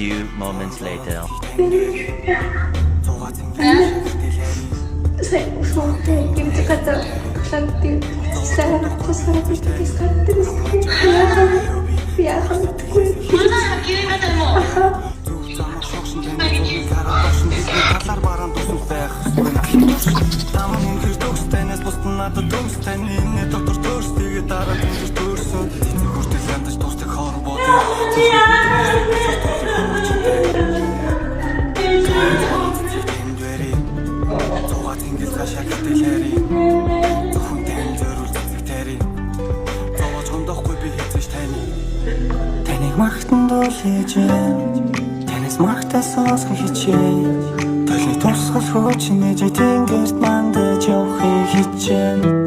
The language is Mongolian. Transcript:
few moments later. Sai usonte kimchi kata santi sara kusara piti skatti яахан Манай гэрээтэй юм уу? Талар баран тусан байх. Таман тэр төгстэнэс бусдын надад төгстэн энэ доктор төрстэйгээ дараа төгс төрсөн. Хүртэл янзч тусдаг хор бодё. Зугаа тэнгис цаашаа гэртэлэри. Зөвхөн тань зөрүүл цэцэгтэри. Зовоо чондохгүй би хэзээ тань. Таныг магтан дуулж танаас магтасаас хичээ. Толны тусгал хөөч нэж тэнгэрт мандаж явахыг хичээ.